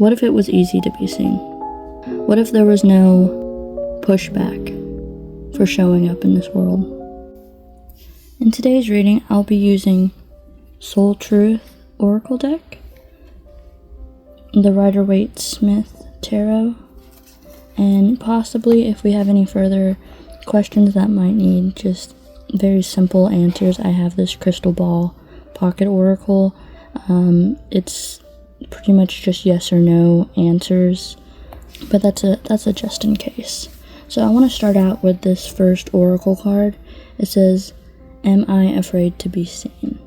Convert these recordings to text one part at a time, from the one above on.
What if it was easy to be seen? What if there was no pushback for showing up in this world? In today's reading, I'll be using Soul Truth Oracle deck, the Rider-Waite-Smith Tarot, and possibly if we have any further questions that might need just very simple answers, I have this Crystal Ball Pocket Oracle. It's pretty much just yes or no answers, but that's a just in case. So I want to start out with this first oracle card. It says, am I afraid to be seen?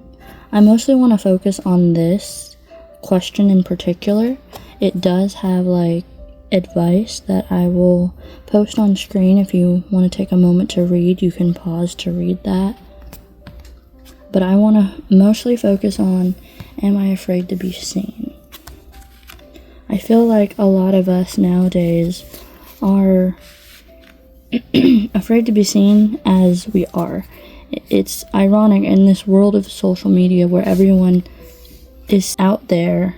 I mostly want to focus on this question in particular. It does have like advice that I will post on screen. If you want to take a moment to read, you can pause to read that. But I want to mostly focus on, am I afraid to be seen? I feel like a lot of us nowadays are afraid to be seen as we are. It's ironic in this world of social media where everyone is out there,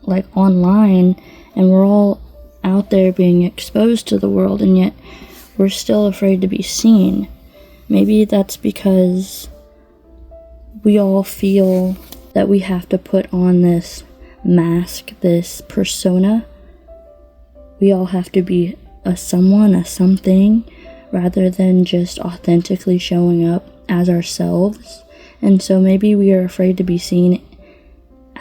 like online, and we're all out there being exposed to the world, and yet we're still afraid to be seen. Maybe that's because we all feel that we have to put on this mask, this persona. We all have to be a someone, a something, rather than just authentically showing up as ourselves. And so maybe we are afraid to be seen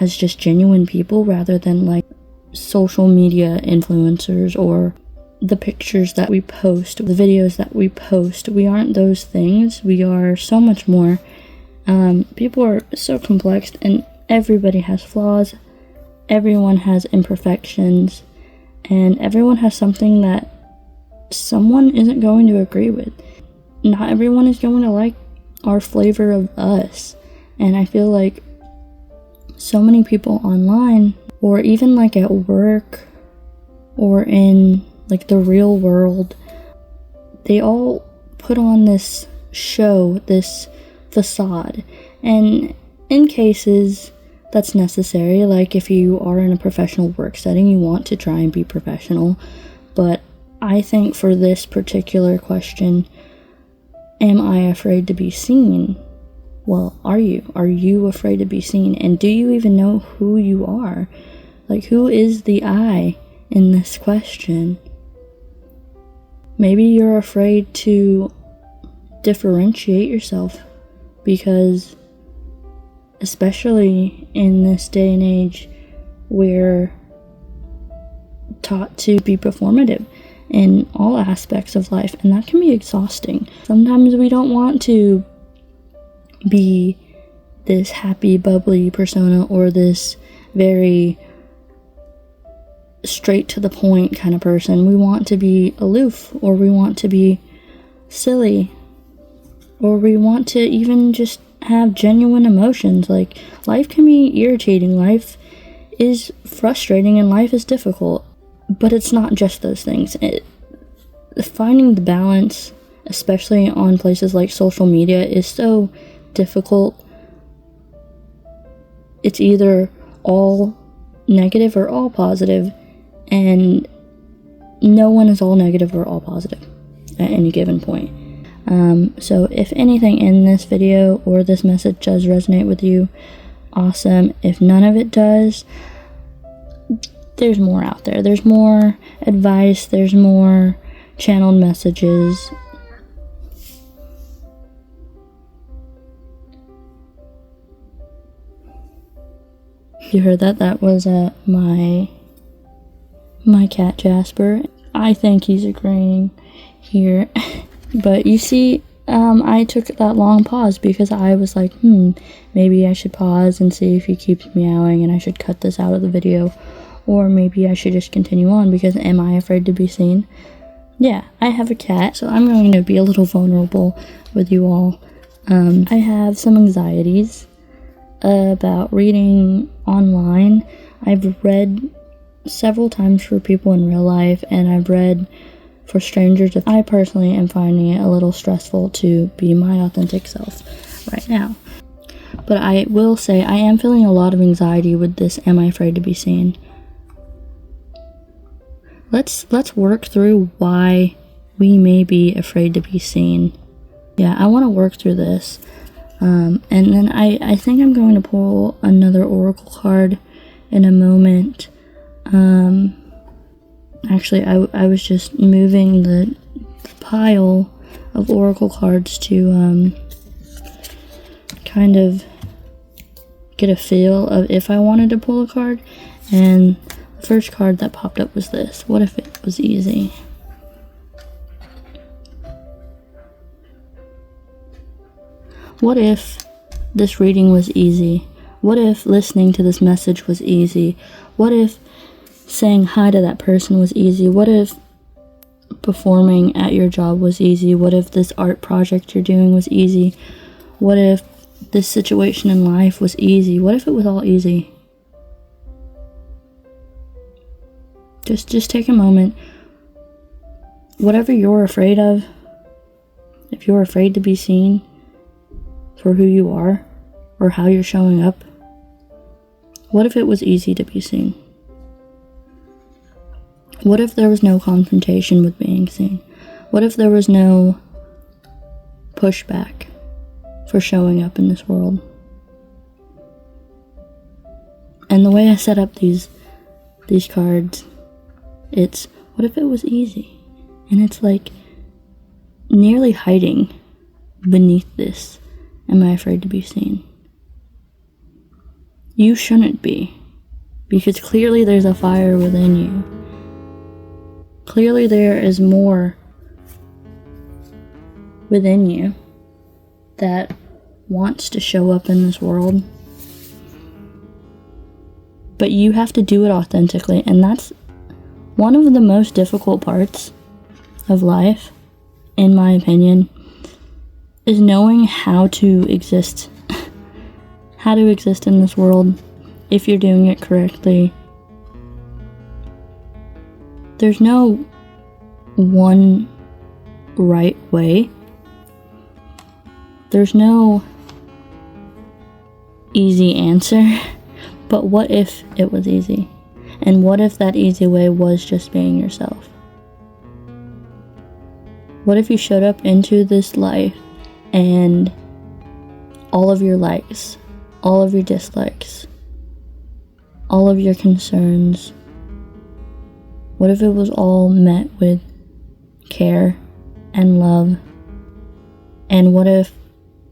as just genuine people rather than like social media influencers or the pictures that we post, the videos that we post. We aren't those things. We are so much more. People are so complex, and everybody has flaws. Everyone has imperfections, and everyone has something that someone isn't going to agree with. Not everyone is going to like our flavor of us. And I feel like so many people online, or even like at work or in like the real world, they all put on this show, this facade. And in cases that's necessary, like if you are in a professional work setting, you want to try and be professional. But I think for this particular question, am I afraid to be seen? Well, are you? Are you afraid to be seen? And do you even know who you are? Like, who is the I in this question? Maybe you're afraid to differentiate yourself because, especially in this day and age, we're taught to be performative in all aspects of life, and that can be exhausting. Sometimes we don't want to be this happy, bubbly persona or this very straight to the point kind of person. We want to be aloof, or we want to be silly, or we want to even just have genuine emotions. Like, life can be irritating, life is frustrating, and life is difficult. But it's not just those things. Finding the balance, especially on places like social media, is so difficult. It's either all negative or all positive, and no one is all negative or all positive at any given point. So if anything in this video or this message does resonate with you, awesome. If none of it does, there's more out there. There's more advice. There's more channeled messages. You heard that? That was my cat Jasper. I think he's agreeing here. But you see, I took that long pause because I was like, maybe I should pause and see if he keeps meowing and I should cut this out of the video. Or maybe I should just continue on because am I afraid to be seen? Yeah, I have a cat, so I'm going to be a little vulnerable with you all. I have some anxieties about reading online. I've read several times for people in real life, and I've read for strangers. I personally am finding it a little stressful to be my authentic self right now. But I will say I am feeling a lot of anxiety with this am I afraid to be seen. let's work through why we may be afraid to be seen. Yeah, I want to work through this. And then I think I'm going to pull another oracle card in a moment. Actually, I was just moving the pile of oracle cards to kind of get a feel of if I wanted to pull a card. And the first card that popped up was this. What if it was easy? What if this reading was easy? What if listening to this message was easy? What if saying hi to that person was easy? What if performing at your job was easy? What if this art project you're doing was easy? What if this situation in life was easy? What if it was all easy? Just take a moment. Whatever you're afraid of, if you're afraid to be seen for who you are or how you're showing up, what if it was easy to be seen? What if there was no confrontation with being seen? What if there was no pushback for showing up in this world? And the way I set up these cards, it's what if it was easy? And it's like nearly hiding beneath this. Am I afraid to be seen? You shouldn't be, because clearly there's a fire within you. Clearly there is more within you that wants to show up in this world. But you have to do it authentically, and that's one of the most difficult parts of life, in my opinion, is knowing how to exist. How to exist in this world if you're doing it correctly. There's no one right way. There's no easy answer. But what if it was easy? And what if that easy way was just being yourself? What if you showed up into this life and all of your likes, all of your dislikes, all of your concerns, what if it was all met with care and love? And what if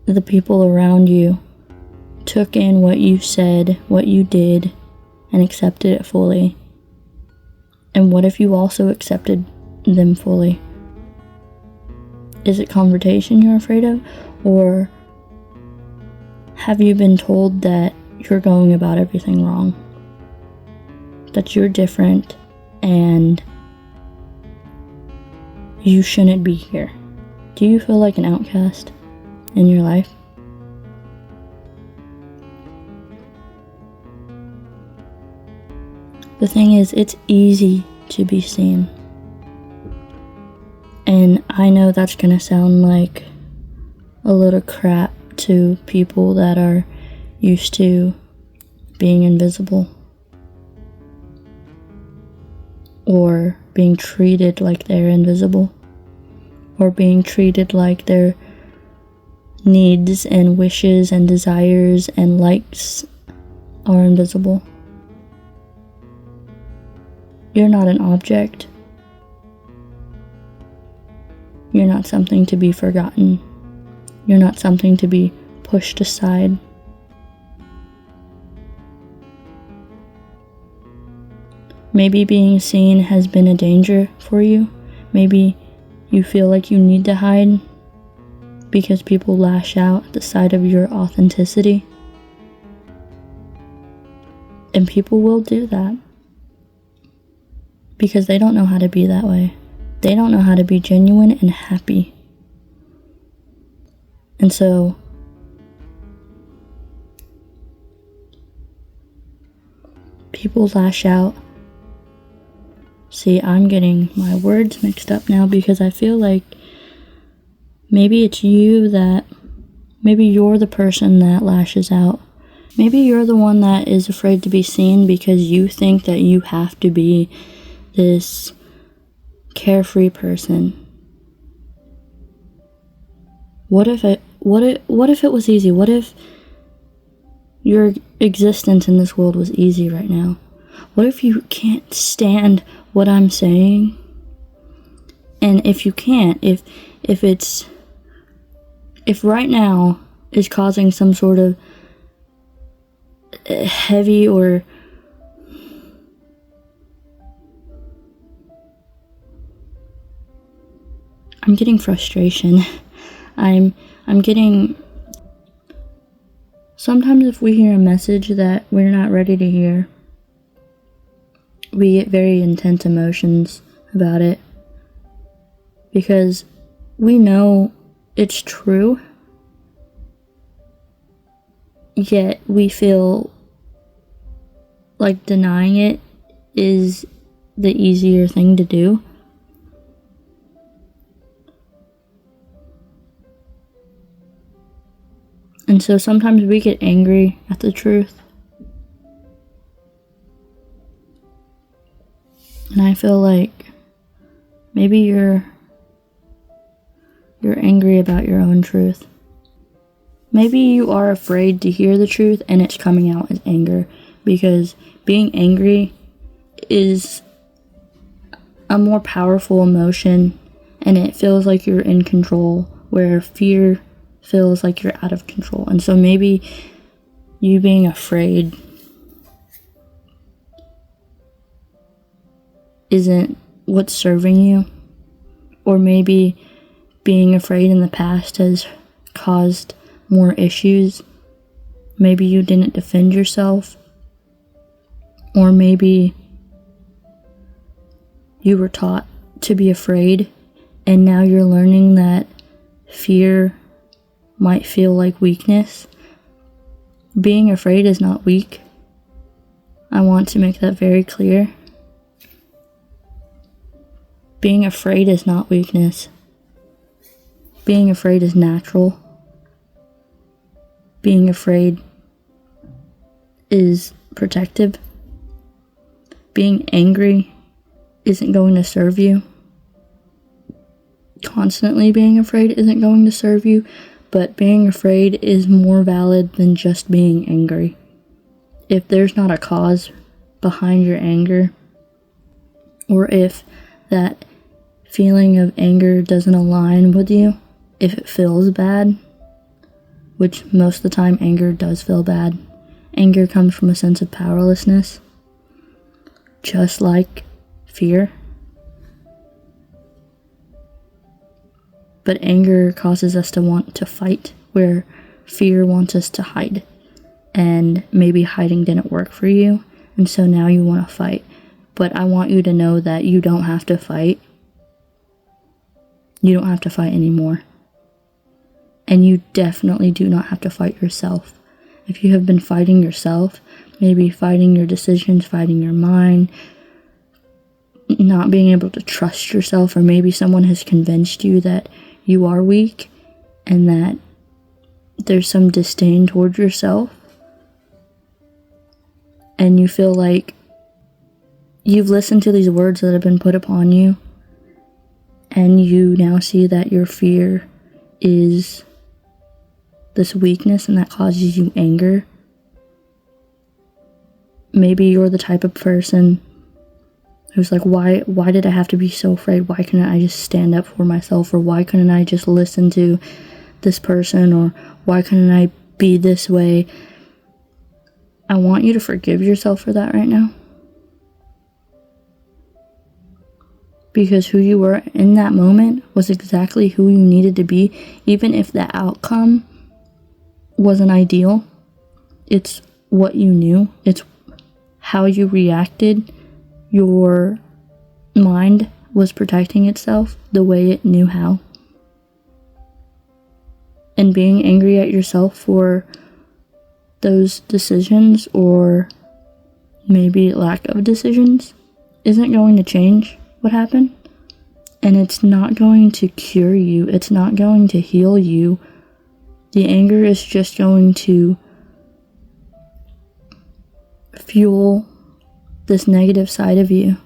the people around you took in what you said, what you did, and accepted it fully? And what if you also accepted them fully? Is it confrontation you're afraid of? Or have you been told that you're going about everything wrong? That you're different and you shouldn't be here? Do you feel like an outcast in your life? The thing is, it's easy to be seen. And I know that's gonna sound like a little crap to people that are used to being invisible or being treated like they're invisible or being treated like their needs and wishes and desires and likes are invisible. You're not an object. You're not something to be forgotten. You're not something to be pushed aside. Maybe being seen has been a danger for you. Maybe you feel like you need to hide because people lash out at the sight of your authenticity. And people will do that because they don't know how to be that way. They don't know how to be genuine and happy. And so people lash out. See, I'm getting my words mixed up now because I feel like maybe it's you that, maybe you're the person that lashes out. Maybe you're the one that is afraid to be seen because you think that you have to be this carefree person. What if it was easy? What if your existence in this world was easy right now? What if you can't stand what I'm saying? And if you can't, if right now is causing some sort of heavy or I'm getting frustration. I'm getting, sometimes if we hear a message that we're not ready to hear, we get very intense emotions about it because we know it's true, yet we feel like denying it is the easier thing to do. And so sometimes we get angry at the truth. And I feel like maybe you're angry about your own truth. Maybe you are afraid to hear the truth and it's coming out as anger, because being angry is a more powerful emotion and it feels like you're in control, where fear feels like you're out of control. And so maybe you being afraid isn't what's serving you, or maybe being afraid in the past has caused more issues. Maybe you didn't defend yourself, or maybe you were taught to be afraid and now you're learning that fear might feel like weakness. Being afraid is not weak. I want to make that very clear. Being afraid is not weakness. Being afraid is natural. Being afraid is protective. Being angry isn't going to serve you. Constantly being afraid isn't going to serve you, but being afraid is more valid than just being angry. If there's not a cause behind your anger, or if that feeling of anger doesn't align with you, if it feels bad, which most of the time anger does feel bad. Anger comes from a sense of powerlessness, just like fear. But anger causes us to want to fight, where fear wants us to hide. And maybe hiding didn't work for you, and so now you want to fight. But I want you to know that you don't have to fight. You don't have to fight anymore. And you definitely do not have to fight yourself. If you have been fighting yourself, maybe fighting your decisions, fighting your mind, not being able to trust yourself, or maybe someone has convinced you that you are weak and that there's some disdain towards yourself, and you feel like you've listened to these words that have been put upon you, and you now see that your fear is this weakness and that causes you anger. Maybe you're the type of person who's like, why did I have to be so afraid? Why couldn't I just stand up for myself? Or why couldn't I just listen to this person? Or why couldn't I be this way? I want you to forgive yourself for that right now. Because who you were in that moment was exactly who you needed to be, even if the outcome wasn't ideal. It's what you knew. It's how you reacted. Your mind was protecting itself the way it knew how. And being angry at yourself for those decisions, or maybe lack of decisions, isn't going to change what happened. And it's not going to cure you. It's not going to heal you. The anger is just going to fuel this negative side of you.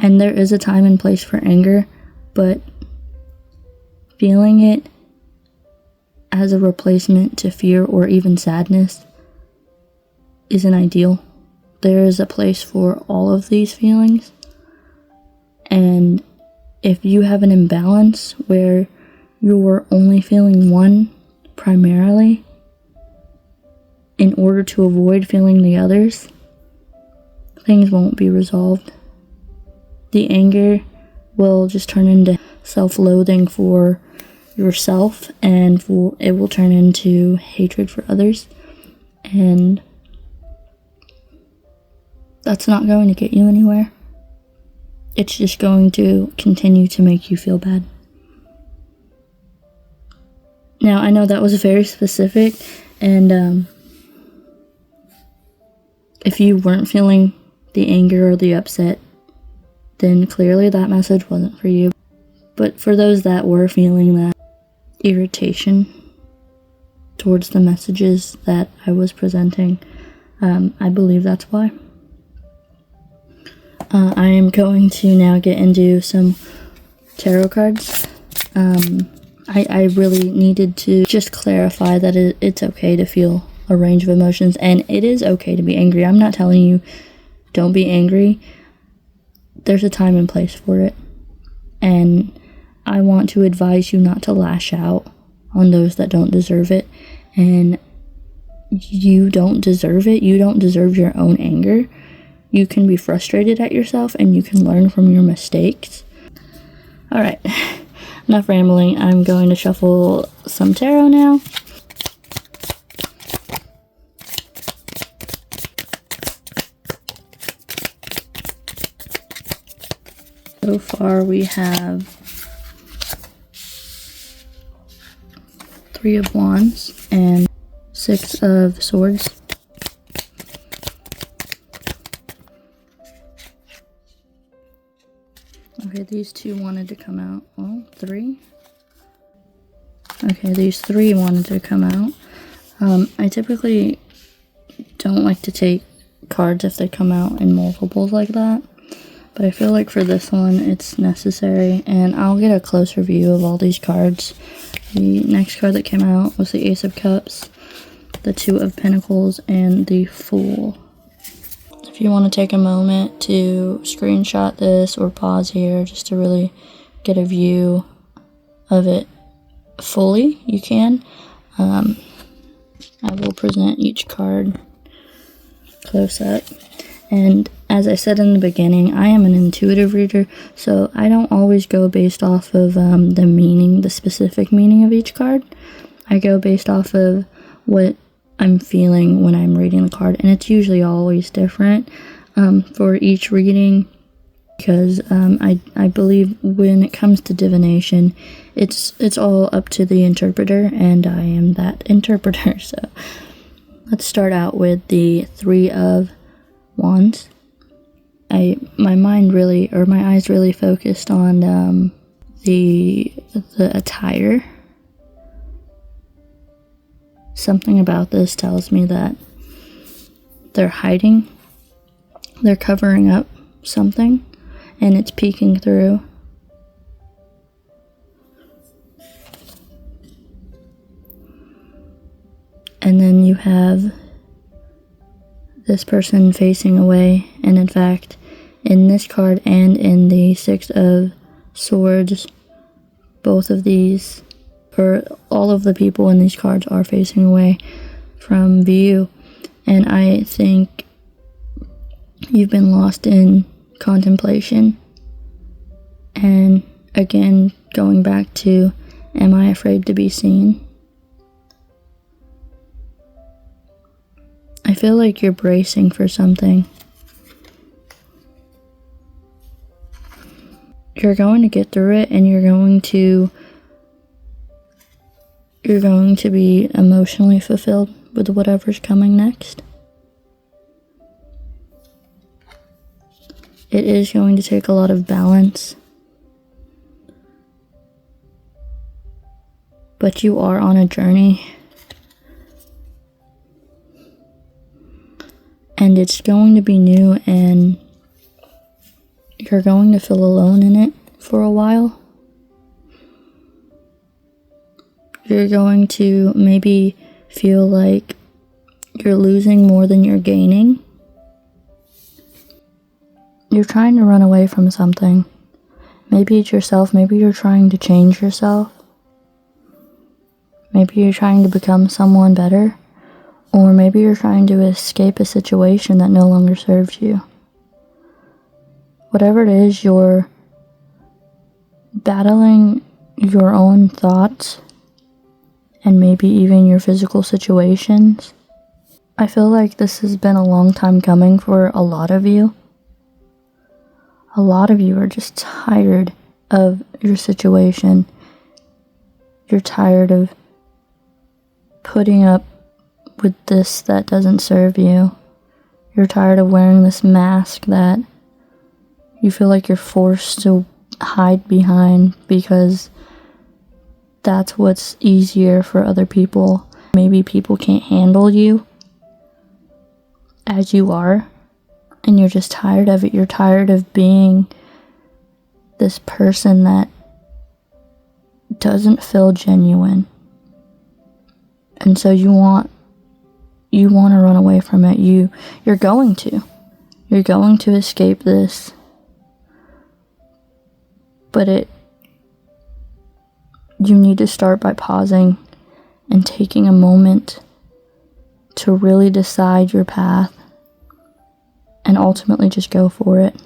And there is a time and place for anger, but feeling it as a replacement to fear or even sadness isn't ideal. There is a place for all of these feelings. And if you have an imbalance where you're only feeling one primarily in order to avoid feeling the others, things won't be resolved. The anger will just turn into self-loathing for yourself, and it will turn into hatred for others. And that's not going to get you anywhere. It's just going to continue to make you feel bad. Now, I know that was very specific, and if you weren't feeling the anger or the upset, then clearly that message wasn't for you. But for those that were feeling that irritation towards the messages that I was presenting, I believe that's why. I am going to now get into some tarot cards. I really needed to just clarify that it's okay to feel a range of emotions, and it is okay to be angry. I'm not telling you don't be angry. There's a time and place for it. And I want to advise you not to lash out on those that don't deserve it. And you don't deserve it. You don't deserve your own anger. You can be frustrated at yourself, and you can learn from your mistakes. All right, enough rambling. I'm going to shuffle some tarot now. So far we have Three of Wands and Six of Swords. Okay, these two wanted to come out. Well, three. Okay, these three wanted to come out. I typically don't like to take cards if they come out in multiples like that, but I feel like for this one it's necessary, and I'll get a closer view of all these cards. The next card that came out was the Ace of Cups, the Two of Pentacles, and the Fool. If you want to take a moment to screenshot this or pause here just to really get a view of it fully, you can. I will present each card close up. And as I said in the beginning, I am an intuitive reader, so I don't always go based off of the meaning, the specific meaning of each card. I go based off of what I'm feeling when I'm reading the card, and it's usually always different for each reading, because I believe when it comes to divination, it's all up to the interpreter, and I am that interpreter. So let's start out with the Three of Wands. My eyes really focused on the attire. Something about this tells me that they're hiding, they're covering up something, and it's peeking through. And then you have this person facing away, and in fact, in this card and in the Six of Swords, both of these, or all of the people in these cards, are facing away from view. And I think you've been lost in contemplation. And again, going back to, am I afraid to be seen? I feel like you're bracing for something. You're going to get through it, and you're going to be emotionally fulfilled with whatever's coming next. It is going to take a lot of balance, but you are on a journey, and it's going to be new, and you're going to feel alone in it for a while. You're going to maybe feel like you're losing more than you're gaining. You're trying to run away from something. Maybe it's yourself. Maybe you're trying to change yourself. Maybe you're trying to become someone better. Or maybe you're trying to escape a situation that no longer serves you. Whatever it is, you're battling your own thoughts and maybe even your physical situations. I feel like this has been a long time coming for a lot of you. A lot of you are just tired of your situation. You're tired of putting up with this that doesn't serve you. You're tired of wearing this mask that you feel like you're forced to hide behind because that's what's easier for other people. Maybe people can't handle you as you are, and you're just tired of it. You're tired of being this person that doesn't feel genuine. And so you want to run away from it. You're going to escape this. But you need to start by pausing and taking a moment to really decide your path and ultimately just go for it.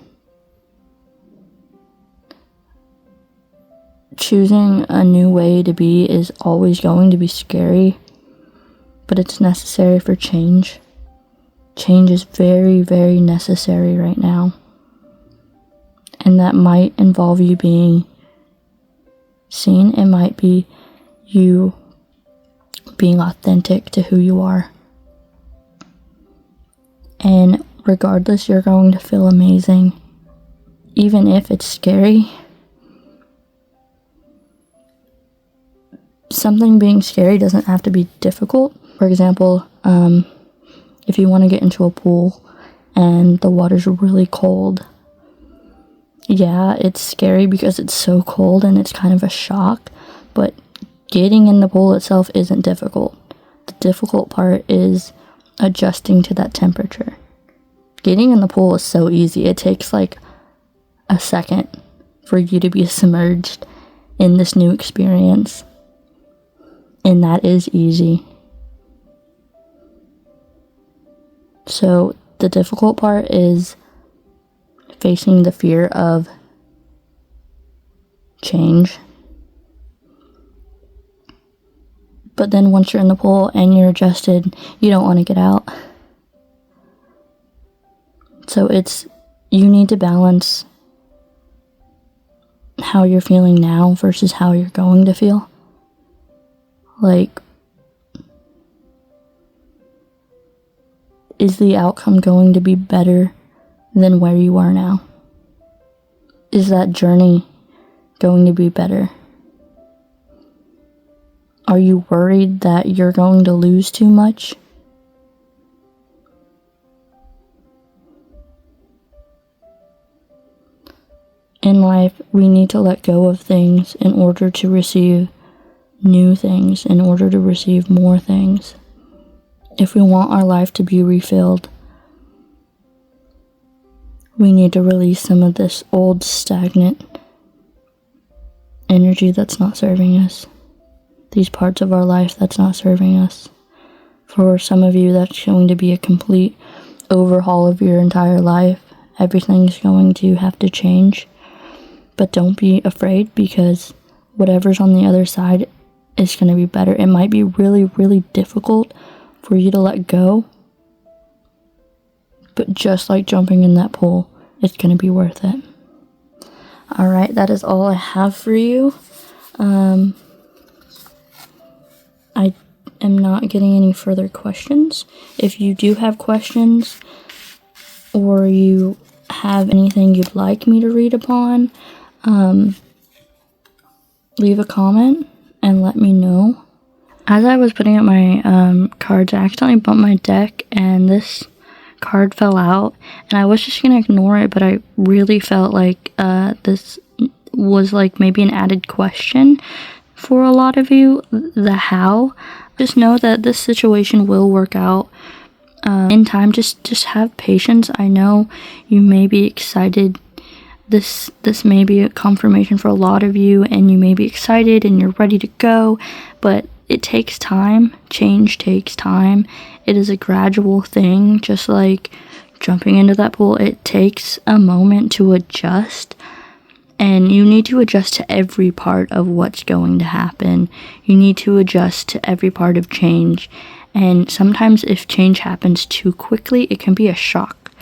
Choosing a new way to be is always going to be scary, but it's necessary for change. Change is very, very necessary right now. And that might involve you being seen. It might be you being authentic to who you are. And regardless, you're going to feel amazing. Even if it's scary. Something being scary doesn't have to be difficult. For example, if you want to get into a pool and the water's really cold, yeah, it's scary because it's so cold and it's kind of a shock, but getting in the pool itself isn't difficult. The difficult part is adjusting to that temperature. Getting in the pool is so easy. It takes like a second for you to be submerged in this new experience. And that is easy. So the difficult part is facing the fear of change. But then once you're in the pool and you're adjusted, you don't want to get out. So you need to balance how you're feeling now versus how you're going to feel. Like, is the outcome going to be better than where you are now? Is that journey going to be better? Are you worried that you're going to lose too much? In life, we need to let go of things in order to receive new things, in order to receive more things. If we want our life to be refilled, we need to release some of this old stagnant energy that's not serving us. These parts of our life that's not serving us. For some of you, that's going to be a complete overhaul of your entire life. Everything's going to have to change. But don't be afraid, because whatever's on the other side is going to be better. It might be really, really difficult for you to let go. But just like jumping in that pool, it's going to be worth it. Alright, that is all I have for you. I am not getting any further questions. If you do have questions, or you have anything you'd like me to read upon, leave a comment and let me know. As I was putting up my cards, I accidentally bumped my deck, and this card fell out, and I was just gonna ignore it, but I really felt like this was like maybe an added question for a lot of you, the how. Just know that this situation will work out in time. Just have patience. I know you may be excited. This may be a confirmation for a lot of you, and you may be excited and you're ready to go, but it takes time. Change takes time. It is a gradual thing, just like jumping into that pool. It takes a moment to adjust, and you need to adjust to every part of what's going to happen. You need to adjust to every part of change. And sometimes if change happens too quickly, it can be a shock.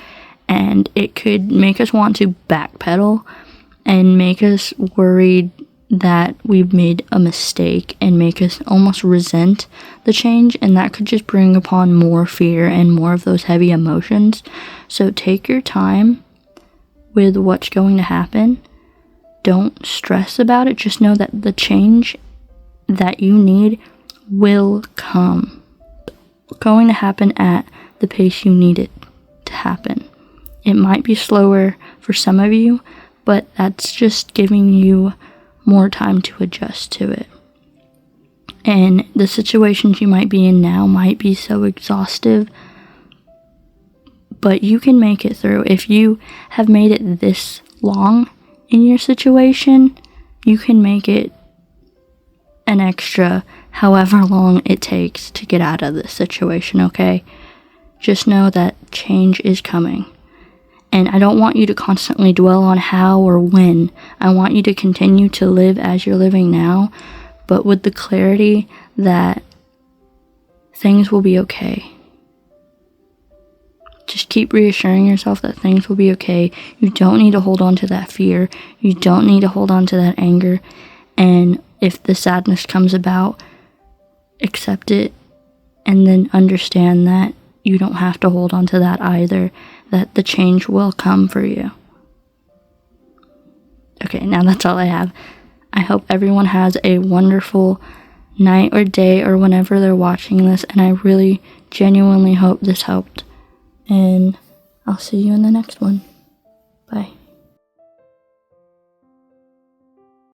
And it could make us want to backpedal and make us worried that we've made a mistake and make us almost resent the change. And that could just bring upon more fear and more of those heavy emotions. So take your time with what's going to happen. Don't stress about it. Just know that the change that you need will come. Going to happen at the pace you need it to happen. It might be slower for some of you, but that's just giving you more time to adjust to it. And the situations you might be in now might be so exhaustive, but you can make it through. If you have made it this long in your situation, you can make it an extra however long it takes to get out of this situation, okay? Just know that change is coming. And I don't want you to constantly dwell on how or when. I want you to continue to live as you're living now, but with the clarity that things will be okay. Just keep reassuring yourself that things will be okay. You don't need to hold on to that fear. You don't need to hold on to that anger. And if the sadness comes about, accept it and then understand that you don't have to hold on to that either, that the change will come for you. Okay, now that's all I have. I hope everyone has a wonderful night or day or whenever they're watching this, and I really genuinely hope this helped. And I'll see you in the next one. Bye.